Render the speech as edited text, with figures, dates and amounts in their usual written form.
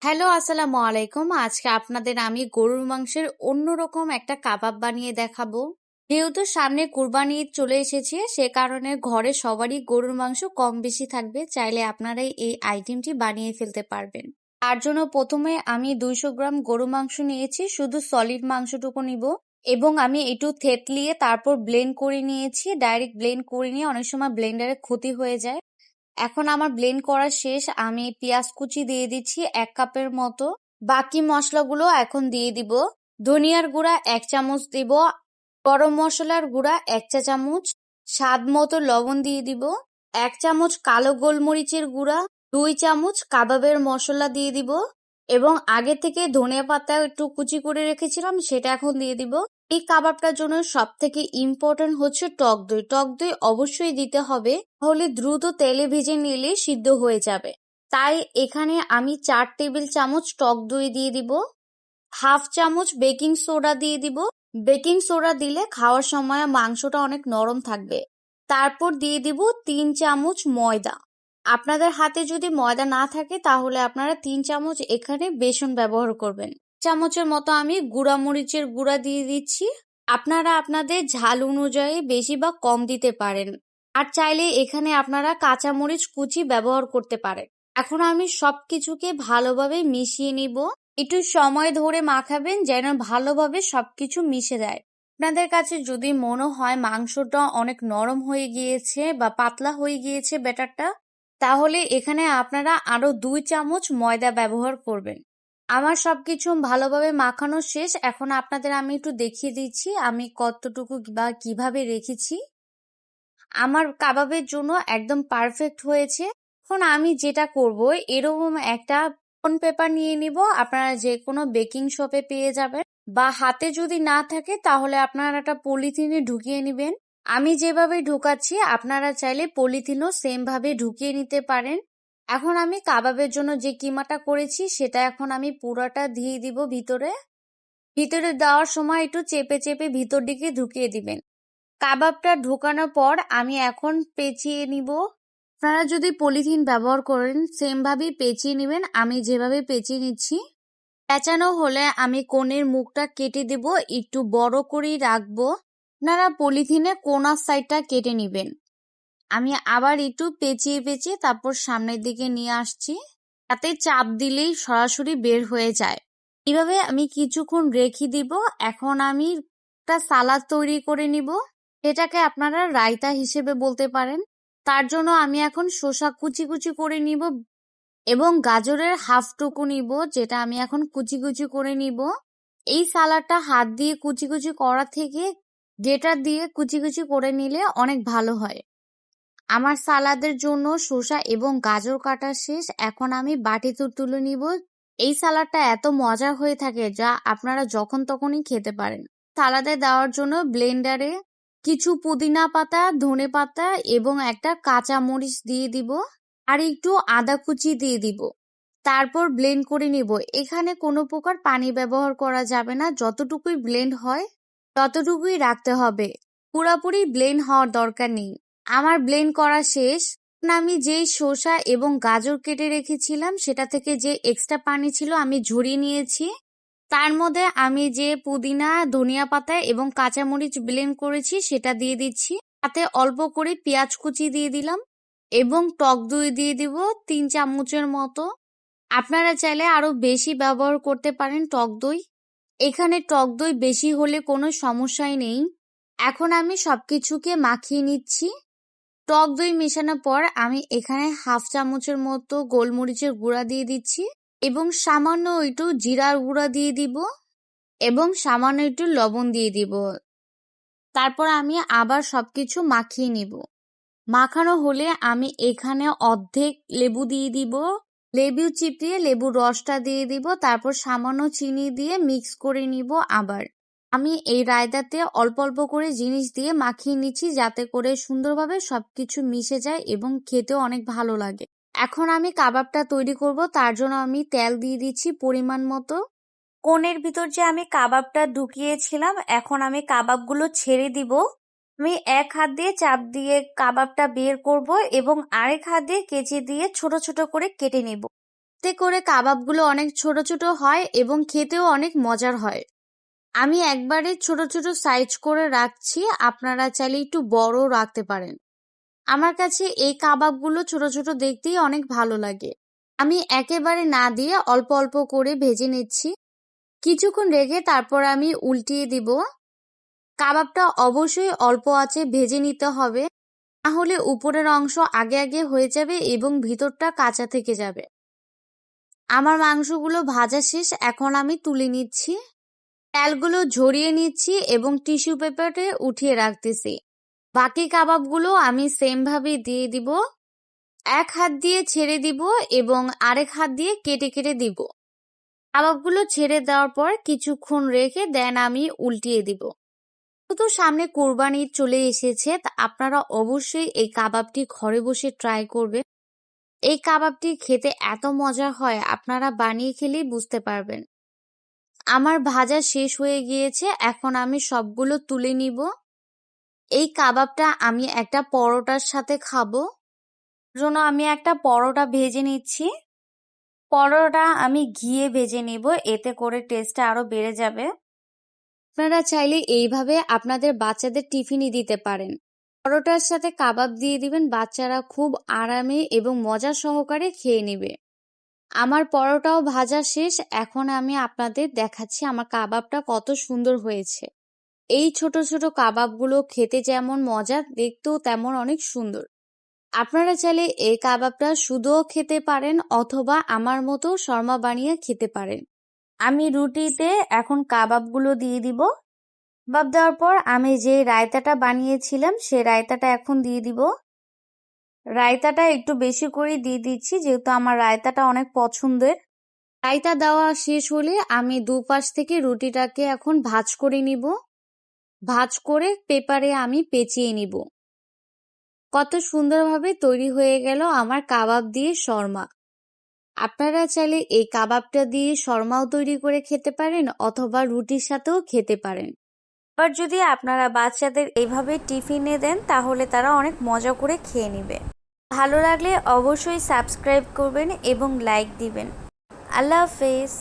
Hello, আসসালামু আলাইকুম। আজকে আপনাদের আমি গরুর মাংসের অন্যরকম একটা কাবাব বানিয়ে দেখাবো। যেহেতু সামনে কুরবানি ঈদ চলে এসেছে, সে কারণে ঘরে সবারই গরুর মাংস কম বেশি থাকবে। চাইলে আপনারাই এই আইটেমটি বানিয়ে ফেলতে পারবেন। তার জন্য প্রথমে আমি 200 গ্রাম গরু মাংস নিয়েছি, শুধু সলিড মাংসটুকু নিব। এবং আমি একটু থেতলিয়ে তারপর ব্লেন্ড করে নিয়েছি। ডাইরেক্ট ব্লেন্ড করে নিয়ে অনেক সময় ব্লেন্ডারে ক্ষতি হয়ে যায়। এখন আমার ব্লেন্ড করা শেষ। আমি পেঁয়াজ কুচি দিয়ে দিচ্ছি 1 কাপের মতো। বাকি মশলাগুলো এখন দিয়ে দিব। ধনিয়ার গুঁড়া 1 চামচ দিব, গরম মশলার গুঁড়া 1 চা চামচ, স্বাদ মতো লবণ দিয়ে দিব, 1 চামচ কালো গোলমরিচের গুঁড়া, 2 চামচ কাবাবের মশলা দিয়ে দিব এবং আগে থেকে ধনিয়া পাতা একটু কুচি করে রেখেছিলাম সেটা এখন দিয়ে দিব। এই কাবাবটার জন্য সব থেকে ইম্পর্টেন্ট হচ্ছে টক দই। টক দই অবশ্যই দিতে হবে, তাহলে দ্রুত তেলে ভেজে নিলে সিদ্ধ হয়ে যাবে। তাই এখানে আমি 4 টেবিল চামচ টক দই দিয়ে দিব। হাফ চামচ বেকিং সোডা দিয়ে দিব। বেকিং সোডা দিলে খাওয়ার সময় মাংসটা অনেক নরম থাকবে। তারপর দিয়ে দিব 3 চামচ ময়দা। আপনাদের হাতে যদি ময়দা না থাকে তাহলে আপনারা 3 চামচ এখানে বেসন ব্যবহার করবেন। চামচের মতো আমি গুঁড়া মরিচের গুঁড়া দিয়ে দিচ্ছি। আপনারা আপনাদের ঝাল অনুযায়ী বেশি বা কম দিতে পারেন। আর চাইলে এখানে আপনারা কাঁচা মরিচ কুচি ব্যবহার করতে পারেন। এখন আমি সবকিছুকে ভালোভাবে মিশিয়ে নিব। একটু সময় ধরে মাখাবেন যেন ভালোভাবে সবকিছু মিশে যায়। আপনাদের কাছে যদি মনে হয় মাংসটা অনেক নরম হয়ে গিয়েছে বা পাতলা হয়ে গিয়েছে ব্যাটারটা, তাহলে এখানে আপনারা আরো 2 চামচ ময়দা ব্যবহার করবেন। আমার সবকিছু ভালোভাবে মাখানো শেষ। এখন আপনাদের আমি একটু দেখিয়ে দিচ্ছি আমি কতটুকু বা কিভাবে রেখেছি। আমার কাবাবের জন্য একদম পারফেক্ট হয়েছে। এখন আমি যেটা করব, এরকম একটা বন্ড পেপার নিয়ে নিব। আপনারা যে কোনো বেকিং শপে পেয়ে যাবেন, বা হাতে যদি না থাকে তাহলে আপনারা একটা পলিথিনে ঢুকিয়ে নেবেন। আমি যেভাবে ঢুকাচ্ছি আপনারা চাইলে পলিথিনও সেম ভাবে ঢুকিয়ে নিতে পারেন। এখন আমি কাবাবের জন্য যে কিমাটা করেছি সেটা এখন আমি পুরোটা দিয়ে দিব ভিতরে। ভিতরে দেওয়ার সময় একটু চেপে চেপে ভিতর দিকে ঢুকিয়ে দিবেন। কাবাবটা ঢোকানোর পর আমি এখন পেঁচিয়ে নিব। আপনারা যদি পলিথিন ব্যবহার করেন সেম ভাবেই পেঁচিয়ে নেবেন। আমি যেভাবে পেঁচিয়ে নিচ্ছি। পেঁচানো হলে আমি কোণের মুখটা কেটে দেব, একটু বড় করেই রাখবো। আপনারা পলিথিনে কোণার সাইডটা কেটে নেবেন। আমি আবার একটু পেঁচিয়ে পেঁচিয়ে তারপর সামনের দিকে নিয়ে আসছি, তাতে চাপ দিলেই সরাসরি বের হয়ে যায়। এইভাবে আমি কিছুক্ষণ রেখে দিব। এখন আমি একটা সালাদ তৈরি করে নিব। এটাকে আপনারা রায়তা হিসেবে বলতে পারেন। তার জন্য আমি এখন শসা কুচি কুচি করে নিব এবং গাজরের হাফ টুকু নিব, যেটা আমি এখন কুচি কুচি করে নিব। এই সালাডটা হাত দিয়ে কুচি কুচি করা থেকে গ্রেটার দিয়ে কুচি কুচি করে নিলে অনেক ভালো হয়। আমার সালাদের জন্য শসা এবং গাজর কাটা শেষ। এখন আমি বাটিতে তুলে নিব। এই সালাডটা এত মজা হয়ে থাকে যা আপনারা যখন তখনই খেতে পারেন। সালাদে দেওয়ার জন্য ব্লেন্ডারে কিছু পুদিনা পাতা, ধনে পাতা এবং একটা কাঁচা মরিচ দিয়ে দিব আর একটু আদা কুচি দিয়ে দিব। তারপর ব্লেন্ড করে নিব। এখানে কোনো প্রকার পানি ব্যবহার করা যাবে না। যতটুকুই ব্লেন্ড হয় ততটুকুই রাখতে হবে, পুরোপুরি ব্লেন্ড হওয়ার দরকার নেই। আমার ব্লেন্ড করা শেষ। আমি যেই শসা এবং গাজর কেটে রেখেছিলাম সেটা থেকে যে এক্সট্রা পানি ছিল আমি ঝরিয়ে নিয়েছি। তার মধ্যে আমি যে পুদিনা, ধনিয়া পাতা এবং কাঁচামরিচ ব্লেন্ড করেছি সেটা দিয়ে দিচ্ছি। তাতে অল্প করে পেঁয়াজ কুচি দিয়ে দিলাম এবং টক দই দিয়ে দিব 3 চামচের মতো। আপনারা চাইলে আরো বেশি ব্যবহার করতে পারেন টক দই। এখানে টক দই বেশি হলে কোনো সমস্যাই নেই। এখন আমি সবকিছুকে মাখিয়ে নিচ্ছি। টক দই মেশানোর পর আমি এখানে হাফ চামচের মতো গোলমরিচের গুঁড়া দিয়ে দিচ্ছি এবং সামান্য একটু জিরার গুঁড়া দিয়ে দিব এবং সামান্য একটু লবণ দিয়ে দিব। তারপর আমি আবার সবকিছু মাখিয়ে নিব। মাখানো হলে আমি এখানে অর্ধেক লেবু দিয়ে দিব। লেবু চিপিয়ে লেবুর রসটা দিয়ে দিব। তারপর সামান্য চিনি দিয়ে মিক্স করে নিব। আবার আমি এই রায়তাতে অল্প অল্প করে জিনিস দিয়ে মাখিয়ে নিচ্ছি যাতে করে সুন্দরভাবে সবকিছু মিশে যায় এবং খেতেও অনেক ভালো লাগে। এখন আমি কাবাবটা তৈরি করব। তার জন্য আমি তেল দিয়ে দিচ্ছি পরিমাণ মতো। কোণের ভিতর যে আমি কাবাবটা ঢুকিয়েছিলাম এখন আমি কাবাবগুলো ছেড়ে দিব। আমি এক হাত দিয়ে চাপ দিয়ে কাবাবটা বের করব এবং আরেক হাত দিয়ে কেচি দিয়ে ছোট ছোট করে কেটে নেব। এতে করে কাবাবগুলো অনেক ছোট ছোট হয় এবং খেতেও অনেক মজার হয়। আমি একবারে ছোট ছোট সাইজ করে রাখছি, আপনারা চাইলে একটু বড় রাখতে পারেন। আমার কাছে এই কাবাবগুলো ছোট ছোট দেখতেই অনেক ভালো লাগে। আমি একেবারে না দিয়ে অল্প অল্প করে ভেজে নিচ্ছি। কিছুক্ষণ রেখে তারপর আমি উল্টিয়ে দিব। কাবাবটা অবশ্যই অল্প আঁচে ভেজে নিতে হবে, না হলে উপরের অংশ আগে আগে হয়ে যাবে এবং ভিতরটা কাঁচা থেকে যাবে। আমার মাংসগুলো ভাজা শেষ, এখন আমি তুলে নিচ্ছি। তেলগুলো ঝরিয়ে নিচ্ছি এবং টিস্যু পেপারে উঠিয়ে রাখতেছি। বাকি কাবাবগুলো আমি সেম ভাবে দিয়ে দিব। এক হাত দিয়ে ছেড়ে দিব এবং আরেক হাত দিয়ে কেটে কেটে দিব। কাবাবগুলো ছেড়ে দেওয়ার পর কিছুক্ষণ রেখে দেন আমি উল্টিয়ে দিব। তো সামনে কোরবানি ঈদ চলে এসেছে, তা আপনারা অবশ্যই এই কাবাবটি ঘরে বসে ট্রাই করবেন। এই কাবাবটি খেতে এত মজা হয়, আপনারা বানিয়ে খেলেই বুঝতে পারবেন। আমার ভাজা শেষ হয়ে গিয়েছে, এখন আমি সবগুলো তুলে নিব। এই কাবাবটা আমি একটা পরোটার সাথে খাবো, জন্য আমি একটা পরোটা ভেজে নিচ্ছি। পরোটা আমি ঘিয়ে ভেজে নিব, এতে করে টেস্টটা আরো বেড়ে যাবে। আপনারা চাইলে এইভাবে আপনাদের বাচ্চাদের টিফিনই দিতে পারেন। পরোটার সাথে কাবাব দিয়ে দিবেন, বাচ্চারা খুব আরামে এবং মজা সহকারে খেয়ে নেবে। আমার পরোটাও ভাজা শেষ, এখন আমি আপনাদের দেখাচ্ছি আমার কাবাবটা কত সুন্দর হয়েছে। এই ছোট ছোট কাবাবগুলো খেতে যেমন মজা, দেখতেও তেমন অনেক সুন্দর। আপনারা চাইলে এই কাবাবটা শুধুও খেতে পারেন অথবা আমার মতো শর্মা বানিয়ে খেতে পারেন। আমি রুটিতে এখন কাবাবগুলো দিয়ে দিব। কাবাব দেওয়ার পর আমি যে রায়তাটা বানিয়েছিলাম সে রায়তাটা এখন দিয়ে দিব। রায়তাটা একটু বেশি করে দিয়ে দিচ্ছি, যেহেতু আমার রায়তাটা অনেক পছন্দের। রায়তা দেওয়া শেষ হলে আমি দুপাশ থেকে রুটিটাকে এখন ভাঁজ করে নিব। ভাঁজ করে পেপারে আমি পেঁচিয়ে নিব। কত সুন্দরভাবে তৈরি হয়ে গেল আমার কাবাব দিয়ে শর্মা। আপনারা চাইলে এই কাবাবটা দিয়ে শর্মাও তৈরি করে খেতে পারেন অথবা রুটির সাথেও খেতে পারেন। আবার যদি আপনারা বাচ্চাদের এইভাবে টিফিনে দেন তাহলে তারা অনেক মজা করে খেয়ে নেবে। ভালো লাগলে অবশ্যই সাবস্ক্রাইব করবেন এবং লাইক দিবেন। আল্লাহ হাফেজ।